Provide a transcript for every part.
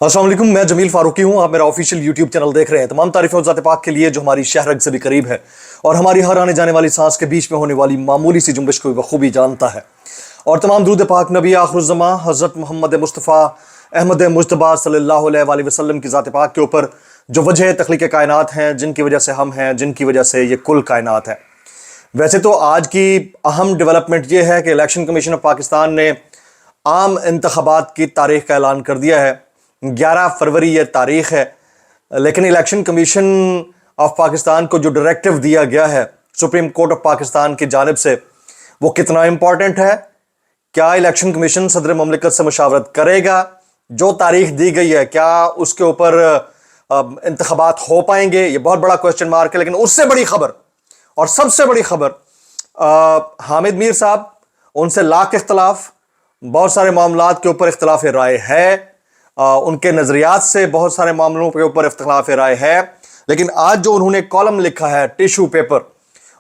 अस्सलाम वालेकुम, मैं जमील फारूकी हूं। आप मेरा ऑफिशियल यूट्यूब चैनल देख रहे हैं। तमाम तारीफें ज़ात पाक के लिए जो हमारी शहरग से भी करीब है और हमारी हर आने जाने वाली सांस के बीच में होने वाली मामूली सी जुम्बिश को बखूबी जानता है। और तमाम दुरूद पाक नबी आखिरुज़्ज़मा हज़रत मोहम्मद मुस्तफ़ा अहमद मुज्तबा सल्लल्लाहु अलैहि वसल्लम की ज़ात पाक के ऊपर, जो वजह तख्लीक़ कायनात हैं, जिनकी वजह से हम हैं, जिनकी वजह से ये कुल कायनात है। वैसे तो आज की अहम डेवलपमेंट ये है कि इलेक्शन कमीशन ऑफ पाकिस्तान ने आम इंतखाबात की तारीख का ऐलान कर दिया है। 11 फरवरी ये तारीख है, लेकिन इलेक्शन कमीशन ऑफ पाकिस्तान को जो डायरेक्टिव दिया गया है सुप्रीम कोर्ट ऑफ पाकिस्तान की जानिब से, वो कितना इम्पॉर्टेंट है? क्या इलेक्शन कमीशन सदर ममलिकत से मुशावरत करेगा? जो तारीख दी गई है, क्या उसके ऊपर इंतखाबात हो पाएंगे? ये बहुत बड़ा क्वेश्चन मार्क है। लेकिन उससे बड़ी खबर और सबसे बड़ी खबर, हामिद मीर साहब, उनसे लाख इख्तलाफ, बहुत सारे मामलात के ऊपर इख्तलाफ राय है, उनके नज़रियात से बहुत सारे मामलों के ऊपर इख्तलाफ राय है। लेकिन आज जो उन्होंने कॉलम लिखा है टिश्यू पेपर,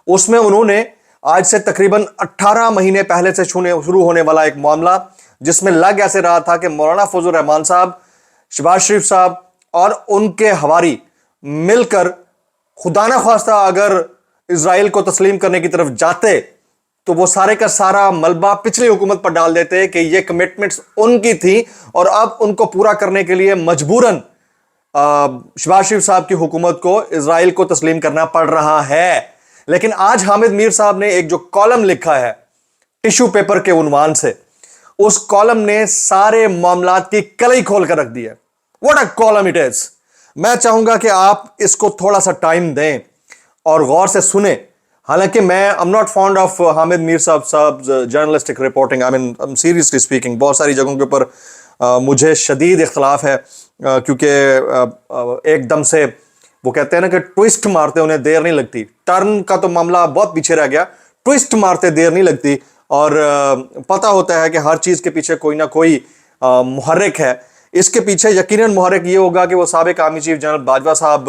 उसमें उन्होंने आज से तकरीबन 18 महीने पहले से शुरू होने वाला एक मामला, जिसमें लग ऐसे रहा था कि मौलाना फजल रहमान साहब, शहबाज शरीफ साहब और उनके हवारी मिलकर खुदा न खास्ता अगर इजराइल को तस्लीम करने की तरफ जाते तो वो सारे का सारा मलबा पिछली हुकूमत पर डाल देते कि ये कमिटमेंट्स उनकी थी और अब उनको पूरा करने के लिए मजबूरन शहबाज शरीफ साहब की हुकूमत को इजराइल को तस्लीम करना पड़ रहा है। लेकिन आज हामिद मीर साहब ने एक जो कॉलम लिखा है टिश्यू पेपर के उन्वान से, उस कॉलम ने सारे मामलात की कलई खोल कर रख दी है। What a column it is. मैं चाहूंगा कि आप इसको थोड़ा सा टाइम दें और गौर से सुने। हालांकि मैं I am not fond of Hamid Mir साहब journalistic reporting, I mean seriously speaking, बहुत सारी जगहों के ऊपर मुझे शदीद इख्तलाफ है, क्योंकि एकदम से वो कहते हैं ना कि ट्विस्ट मारते उन्हें देर नहीं लगती। टर्न का तो मामला बहुत पीछे रह गया, ट्विस्ट मारते देर नहीं लगती। और पता होता है कि हर चीज़ के पीछे कोई ना कोई मुहर्रिक है। इसके पीछे यकीनन मुहर्रिक ये होगा कि वो साबिक आर्मी चीफ जनरल बाजवा साहब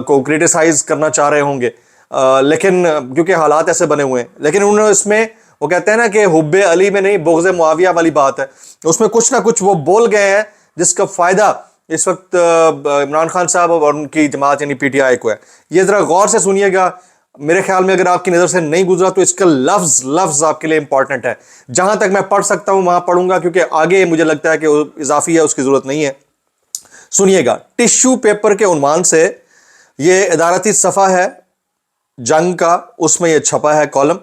को क्रिटिसाइज करना चाह रहे होंगे, लेकिन क्योंकि हालात ऐसे बने हुए हैं। लेकिन उन्होंने इसमें, वो कहते हैं ना कि हुब्बे अली में नहीं बुग़्ज़े मुआविया वाली बात है, उसमें कुछ ना कुछ वो बोल गए हैं जिसका फ़ायदा इस वक्त इमरान खान साहब और उनकी जमात यानी पीटीआई को है। ये ज़रा गौर से सुनिएगा। मेरे ख्याल में अगर आपकी नज़र से नहीं गुजरा तो इसका लफ्ज़ आपके लिए इंपॉर्टेंट है। जहाँ तक मैं पढ़ सकता हूँ वहाँ पढ़ूंगा, क्योंकि आगे मुझे लगता है कि इजाफी है, उसकी ज़रूरत नहीं है। सुनिएगा, टिश्यू पेपर के उन्वान से ये इदारती सफ़ा है जंग का, उसमें यह छपा है कॉलम।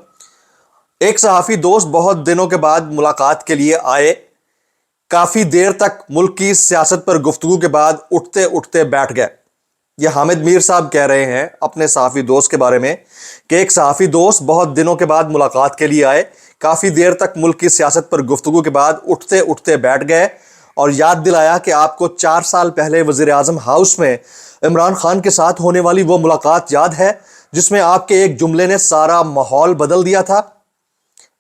एक सहाफ़ी दोस्त बहुत दिनों के बाद मुलाकात के लिए आए, काफ़ी देर तक मुल्क की सियासत पर गुफ्तगू के बाद उठते उठते बैठ गए। यह हामिद मीर साहब कह रहे हैं अपने सहाफ़ी दोस्त के बारे में कि एक सहाफ़ी दोस्त बहुत दिनों के बाद मुलाकात के लिए आए, काफ़ी देर तक मुल्क की सियासत पर गुफ्तगू के बाद उठते उठते बैठ गए और याद दिलाया कि आपको 4 साल पहले वज़ीर आज़म हाउस में इमरान खान के साथ होने वाली वो मुलाकात याद है जिसमें आपके एक जुमले ने सारा माहौल बदल दिया था।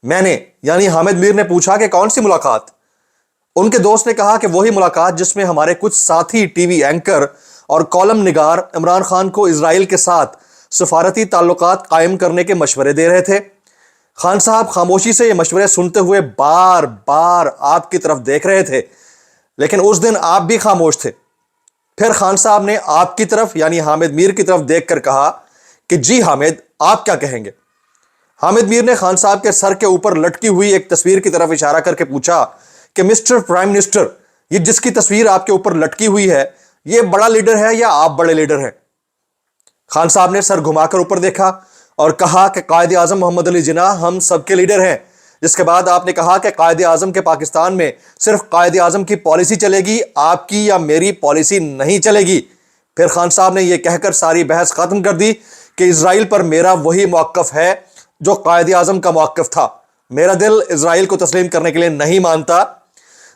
मैंने यानी हामिद मीर ने पूछा कि कौन सी मुलाकात? उनके दोस्त ने कहा कि वही मुलाकात जिसमें हमारे कुछ साथी टीवी एंकर और कॉलम निगार इमरान खान को इजराइल के साथ सफारती ताल्लुकात कायम करने के मशवरे दे रहे थे। खान साहब खामोशी से ये मशवरे सुनते हुए बार बार आपकी तरफ देख रहे थे, लेकिन उस दिन आप भी खामोश थे। फिर खान साहब ने आपकी तरफ यानी हामिद मीर की तरफ देखकर कहा कि जी हामिद, आप क्या कहेंगे? हामिद मीर ने खान साहब के सर के ऊपर लटकी हुई एक तस्वीर की तरफ इशारा करके पूछा कि मिस्टर प्राइम मिनिस्टर, ये जिसकी तस्वीर आपके ऊपर लटकी हुई है, ये बड़ा लीडर है या आप बड़े लीडर हैं? खान साहब ने सर घुमाकर ऊपर देखा और कहा कि कायदे आजम मोहम्मद अली जिन्ना हम सबके लीडर हैं। जिसके बाद आपने कहा कि कायदे आजम के पाकिस्तान में सिर्फ कायदे आजम की पॉलिसी चलेगी, आपकी या मेरी पॉलिसी नहीं चलेगी। फिर खान साहब ने यह कहकर सारी बहस खत्म कर दी कि इजराइल पर मेरा वही मौक़िफ़ है जो कायदे आजम का मौक़िफ़ था। मेरा दिल इजराइल को तस्लीम करने के लिए नहीं मानता।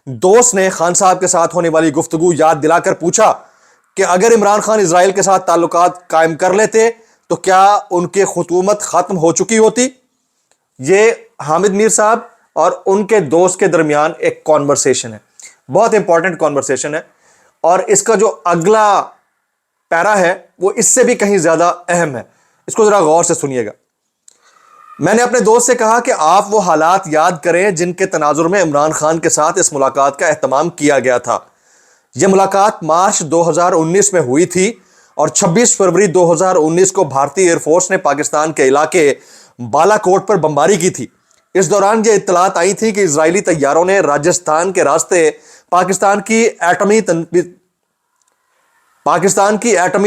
दोस्त ने खान साहब के साथ होने वाली गुफ्तगू याद दिलाकर पूछा कि अगर इमरान खान इजराइल के साथ ताल्लुकात कायम कर लेते तो क्या उनकी हुकूमत ख़त्म हो चुकी होती? ये हामिद मीर साहब और उनके दोस्त के दरमियान एक कॉन्वर्सेशन है, बहुत इंपॉर्टेंट कॉन्वर्सेशन है। और इसका जो अगला पैरा है वो इससे भी कहीं ज़्यादा अहम है। इसको ज़रा गौर से सुनिएगा। मैंने अपने दोस्त से कहा कि आप वो हालात याद करें जिनके तनाजुर में इमरान खान के साथ इस मुलाकात का एहतमाम किया गया था। یہ ملاقات مارچ 2019 میں ہوئی تھی اور 26 فروری 2019 کو بھارتی ایئر فورس نے پاکستان کے علاقے بالا کوٹ پر بمباری کی تھی۔ اس دوران یہ اطلاعات آئی تھی کہ اسرائیلی طیاروں نے راجستھان کے راستے پاکستان کی ایٹمی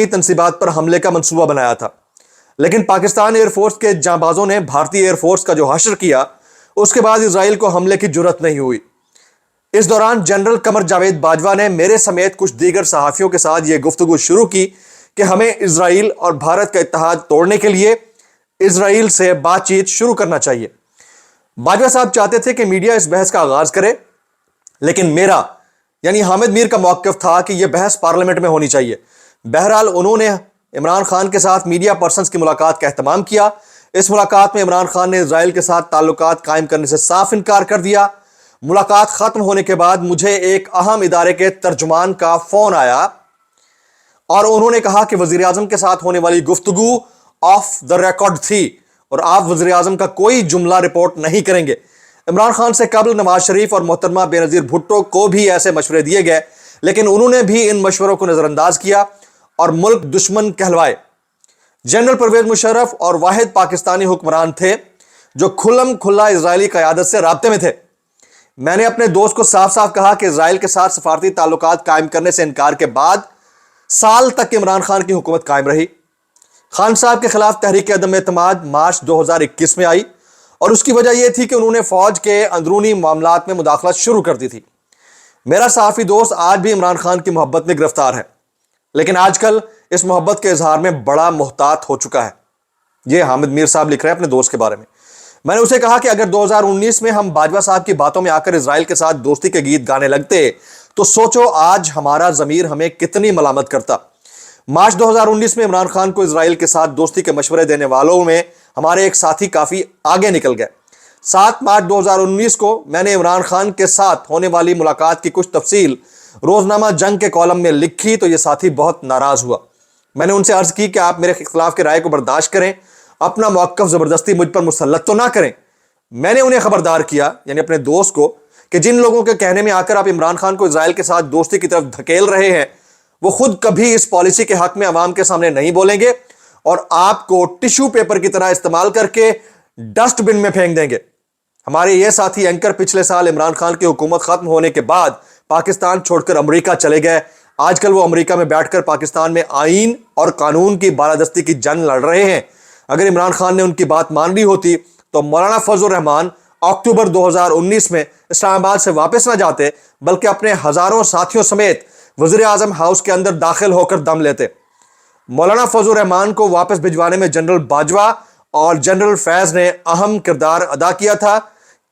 تنصیبات پر حملے کا منصوبہ بنایا تھا، لیکن پاکستان ایئر فورس کے جانبازوں نے بھارتی ایئر فورس کا جو حشر کیا، اس کے بعد اسرائیل کو حملے کی جرات نہیں ہوئی۔ اس دوران جنرل قمر جاوید باجوہ نے میرے سمیت کچھ دیگر صحافیوں کے ساتھ یہ گفتگو شروع کی کہ ہمیں اسرائیل اور بھارت کا اتحاد توڑنے کے لیے اسرائیل سے بات چیت شروع کرنا چاہیے۔ باجوہ صاحب چاہتے تھے کہ میڈیا اس بحث کا آغاز کرے، لیکن میرا یعنی حامد میر کا موقف تھا کہ یہ بحث پارلیمنٹ میں ہونی چاہیے۔ بہرحال انہوں نے عمران خان کے ساتھ میڈیا پرسنز کی ملاقات کا اہتمام کیا۔ اس ملاقات میں عمران خان نے اسرائیل کے ساتھ تعلقات قائم کرنے سے صاف انکار کر دیا۔ ملاقات ختم ہونے کے بعد مجھے ایک اہم ادارے کے ترجمان کا فون آیا اور انہوں نے کہا کہ وزیر اعظم کے ساتھ ہونے والی گفتگو آف دا ریکارڈ تھی اور آپ وزیر اعظم کا کوئی جملہ رپورٹ نہیں کریں گے۔ عمران خان سے قبل نواز شریف اور محترمہ بے نظیر بھٹو کو بھی ایسے مشورے دیے گئے، لیکن انہوں نے بھی ان مشوروں کو نظر انداز کیا اور ملک دشمن کہلوائے۔ جنرل پرویز مشرف اور واحد پاکستانی حکمران تھے جو کھلم کھلا اسرائیلی قیادت سے رابطے میں تھے۔ میں نے اپنے دوست کو صاف صاف کہا کہ اسرائیل کے ساتھ سفارتی تعلقات قائم کرنے سے انکار کے بعد سال تک عمران خان کی حکومت قائم رہی۔ خان صاحب کے خلاف تحریک عدم اعتماد مارچ 2021 میں آئی اور اس کی وجہ یہ تھی کہ انہوں نے فوج کے اندرونی معاملات میں مداخلت شروع کر دی تھی۔ میرا صحافی دوست آج بھی عمران خان کی محبت میں گرفتار ہے، لیکن آج کل اس محبت کے اظہار میں بڑا محتاط ہو چکا ہے۔ یہ حامد میر صاحب لکھ رہے ہیں اپنے دوست کے بارے میں۔ میں نے اسے کہا کہ اگر 2019 میں ہم باجوہ صاحب کی باتوں میں آ کر اسرائیل کے ساتھ دوستی کے گیت گانے لگتے تو سوچو آج ہمارا ضمیر ہمیں کتنی ملامت کرتا۔ مارچ 2019 میں عمران خان کو اسرائیل کے ساتھ دوستی کے مشورے دینے والوں میں ہمارے ایک ساتھی کافی آگے نکل گئے۔ 7 مارچ 2019 کو میں نے عمران خان کے ساتھ ہونے والی ملاقات کی کچھ تفصیل روزنامہ جنگ کے کالم میں لکھی تو یہ ساتھی بہت ناراض ہوا۔ میں نے ان سے عرض کی کہ آپ میرے اختلاف کے رائے کو برداشت کریں، اپنا موقف زبردستی مجھ پر مسلط تو نہ کریں۔ میں نے انہیں خبردار کیا یعنی اپنے دوست کو کہ جن لوگوں کے کہنے میں آ کر آپ عمران خان کو اسرائیل کے ساتھ دوستی کی طرف دھکیل رہے ہیں وہ خود کبھی اس پالیسی کے حق میں عوام کے سامنے نہیں بولیں گے اور آپ کو ٹشو پیپر کی طرح استعمال کر کے ڈسٹ بن میں پھینک دیں گے۔ ہمارے یہ ساتھی اینکر پچھلے سال عمران خان کی حکومت ختم ہونے کے بعد پاکستان چھوڑ کر امریکہ چلے گئے۔ آج کل وہ امریکہ میں بیٹھ کر پاکستان میں آئین اور قانون کی بالادستی کی جنگ لڑ رہے ہیں۔ اگر عمران خان نے ان کی بات مان لی ہوتی تو مولانا فضل الرحمان اکتوبر 2019 میں اسلام آباد سے واپس نہ جاتے بلکہ اپنے ہزاروں ساتھیوں سمیت وزیر اعظم ہاؤس کے اندر داخل ہو کر دم لیتے۔ مولانا فضل الرحمان کو واپس بھجوانے میں جنرل باجوہ اور جنرل فیض نے اہم کردار ادا کیا تھا،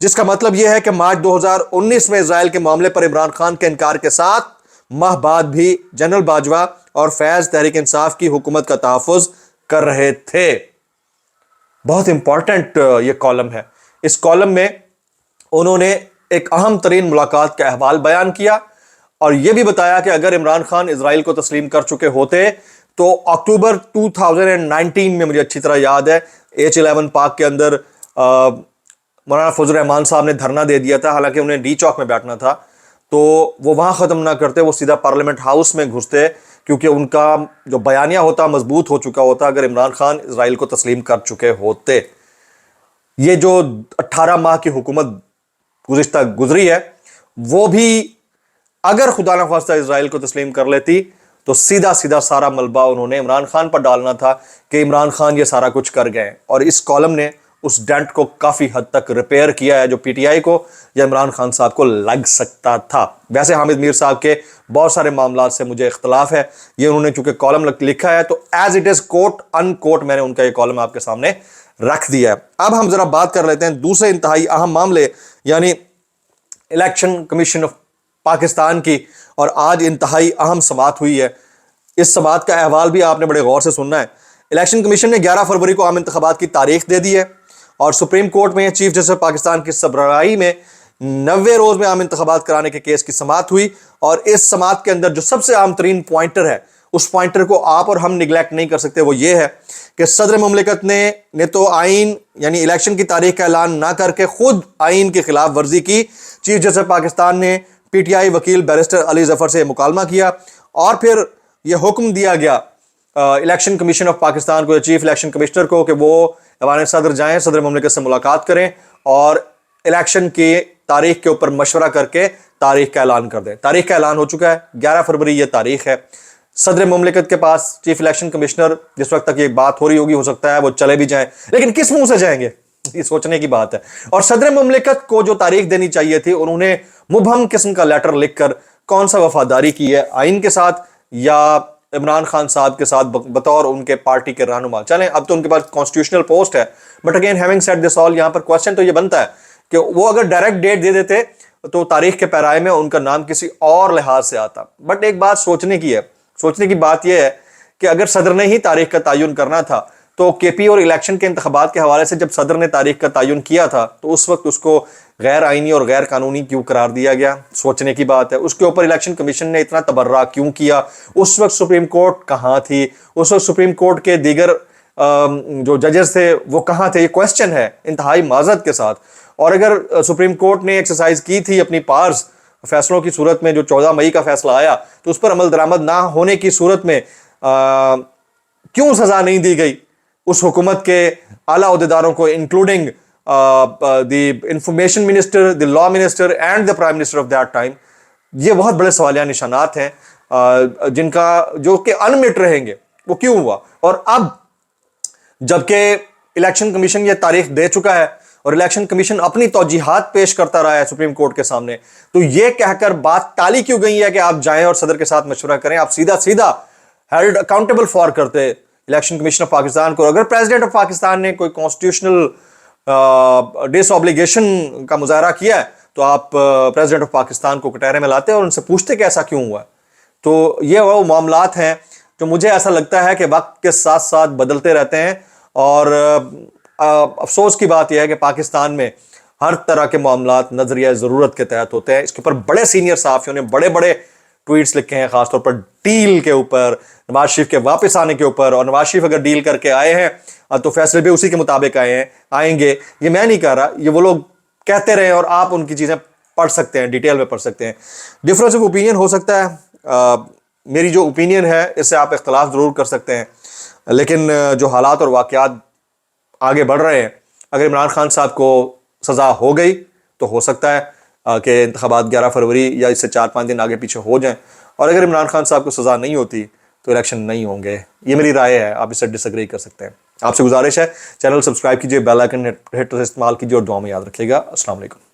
جس کا مطلب یہ ہے کہ مارچ 2019 میں اسرائیل کے معاملے پر عمران خان کے انکار کے 7 ماہ بعد بھی جنرل باجوہ اور فیض تحریک انصاف کی حکومت کا تحفظ کر رہے تھے۔ بہت امپورٹنٹ یہ کالم ہے۔ اس کالم میں انہوں نے ایک اہم ترین ملاقات کا احوال بیان کیا اور یہ بھی بتایا کہ اگر عمران خان اسرائیل کو تسلیم کر چکے ہوتے تو اکتوبر 2019 میں مجھے اچھی طرح یاد ہے H11 پارک کے اندر مولانا فضل الرحمان صاحب نے دھرنا دے دیا تھا، حالانکہ انہیں ڈی چوک میں بیٹھنا تھا، تو وہ وہاں ختم نہ کرتے، وہ سیدھا پارلیمنٹ ہاؤس میں گھستے کیونکہ ان کا جو بیانیہ ہوتا مضبوط ہو چکا ہوتا اگر عمران خان اسرائیل کو تسلیم کر چکے ہوتے۔ یہ جو 18 ماہ کی حکومت گزشتہ گزری ہے وہ بھی اگر خدا نخواستہ اسرائیل کو تسلیم کر لیتی تو سیدھا سیدھا سارا ملبہ انہوں نے عمران خان پر ڈالنا تھا کہ عمران خان یہ سارا کچھ کر گئے، اور اس کالم نے اس ڈینٹ کو کافی حد تک ریپیئر کیا ہے جو پی ٹی آئی کو یا عمران خان صاحب کو لگ سکتا تھا۔ ویسے حامد میر صاحب کے بہت سارے معاملات سے مجھے اختلاف ہے، یہ انہوں نے چونکہ کالم لکھا ہے تو ایز اٹ از کوٹ ان کوٹ میں نے ان کا یہ کالم آپ کے سامنے رکھ دیا ہے۔ اب ہم ذرا بات کر لیتے ہیں دوسرے انتہائی اہم معاملے یعنی الیکشن کمیشن آف پاکستان کی، اور آج انتہائی اہم سماعت ہوئی ہے۔ اس سماعت کا احوال بھی آپ نے بڑے غور سے سننا ہے۔ الیکشن کمیشن نے 11 فروری کو عام انتخابات کی تاریخ دے دی ہے اور سپریم کورٹ میں چیف جسٹس پاکستان کی سربراہی میں 90 روز میں عام انتخابات کرانے کے کیس کی سماعت ہوئی، اور اس سماعت کے اندر جو سب سے اہم ترین پوائنٹر ہے اس پوائنٹر کو آپ اور ہم نگلیکٹ نہیں کر سکتے، وہ یہ ہے کہ صدر مملکت نے تو آئین یعنی الیکشن کی تاریخ کا اعلان نہ کر کے خود آئین کی خلاف ورزی کی۔ چیف جسٹس پاکستان نے PTI वकील बैरिस्टर अली जफर से मुकालमा किया और फिर ये हुक्म दिया गया इलेक्शन कमीशन ऑफ पाकिस्तान को, चीफ इलेक्शन कमिश्नर को, कि वो ऐवान सदर जाएं, सदर ममलिकत से मुलाकात करें और इलेक्शन की तारीख के ऊपर मशवरा करके तारीख का ऐलान कर दें। तारीख का ऐलान हो चुका है, 11 फरवरी ये तारीख है। सदर ममलिकत के पास चीफ इलेक्शन कमिश्नर, जिस वक्त तक ये बात हो रही होगी, हो सकता है वो चले भी जाएं, लेकिन किस मुंह से जाएंगे, ये सोचने की बात है। और सदर ममलिकत को जो तारीख देनी चाहिए थी, उन्होंने मुबहम किस्म का लेटर लिखकर कौन सा वफादारी की है आइन के साथ या इमरान खान साहब के साथ बतौर उनके पार्टी के रहनुमा। चलें, अब तो उनके पास कॉन्स्टिट्यूशनल पोस्ट है, but again having said this all, यहां पर क्वेश्चन तो ये बनता है कि वो अगर डायरेक्ट डेट दे देते तो तारीख के पैराए में उनका नाम किसी और लिहाज से आता। बट एक बात सोचने की है, सोचने की बात यह है कि अगर सदर ने ही तारीख का तयन करना था तो केपी और इलेक्शन के इंतखाबात के हवाले से जब सदर ने तारीख का तयन किया था तो उस वक्त उसको गैर आइनी और गैर कानूनी क्यों करार दिया गया, सोचने की बात है। उसके ऊपर इलेक्शन कमीशन ने इतना तबर्रा क्यों किया, उस वक्त सुप्रीम कोर्ट कहाँ थी, उस वक्त सुप्रीम कोर्ट के दीगर जो जजेस थे वो कहाँ थे, ये क्वेश्चन है इंतहाई माजरत के साथ। और अगर सुप्रीम कोर्ट ने एक्सरसाइज की थी अपनी पावर्स फैसलों की सूरत में, जो 14 मई का फैसला आया, तो उस पर अमल दरामद ना होने की सूरत में क्यों सजा नहीं दी गई उस हुकूमत के आला अहदेदारों को, including the information minister, the law minister and the prime minister of that time. ये बहुत बड़े सवालिया निशानात हैं जिनका जो कि अनमिट रहेंगे, वो क्यों हुआ। और अब जबकि इलेक्शन कमीशन ये तारीख दे चुका है और इलेक्शन कमीशन अपनी तौजीहात पेश करता रहा है सुप्रीम कोर्ट के सामने, तो ये कहकर बात टाली क्यों गई है कि आप जाएं और सदर के साथ मशवरा करें। आप सीधा सीधा हेल्ड अकाउंटेबल फॉर करते इलेक्शन कमीशन ऑफ पाकिस्तान को। अगर प्रेसिडेंट ऑफ पाकिस्तान ने कोई कॉन्स्टिट्यूशनल डिसऑब्लिगेशन का मुजाहरा किया है तो आप प्रेसिडेंट ऑफ पाकिस्तान को कटहरे में लाते और उनसे पूछते कि ऐसा क्यों हुआ। तो ये वो मामलात हैं जो मुझे ऐसा लगता है कि वक्त के साथ साथ बदलते रहते हैं। और अफसोस की बात यह है कि पाकिस्तान में हर तरह के मामलात नजरिया ज़रूरत के तहत होते हैं। इसके ऊपर बड़े सीनियर सहाफ़ियों ने बड़े बड़े ट्वीट्स लिखे हैं, खासतौर पर डील के ऊपर, नवाज शरीफ के वापस आने के ऊपर। और नवाज शरीफ अगर डील करके आए हैं तो फैसले भी उसी के मुताबिक आएंगे, ये मैं नहीं कह रहा, ये वो लोग कहते रहे और आप उनकी चीज़ें पढ़ सकते हैं, डिटेल में पढ़ सकते हैं। डिफरेंस ऑफ ओपिनियन हो सकता है, मेरी जो ओपिनियन है इससे आप इख्तलाफ ज़रूर कर सकते हैं, लेकिन जो हालात और वाक़यात आगे बढ़ रहे हैं, अगर इमरान खान साहब को सज़ा हो गई तो हो सकता है कि इंतखाबात 11 फरवरी या इससे 4-5 दिन आगे पीछे हो जाएं, और अगर इमरान खान साहब को सज़ा नहीं होती तो इलेक्शन नहीं होंगे। ये मेरी राय है, आप इससे डिसएग्री कर सकते हैं। आपसे गुजारिश है चैनल सब्सक्राइब कीजिए, बेल आइकन हिट इस्तेमाल कीजिए और दुआ में याद रखिएगा। अस्सलाम वालेकुम।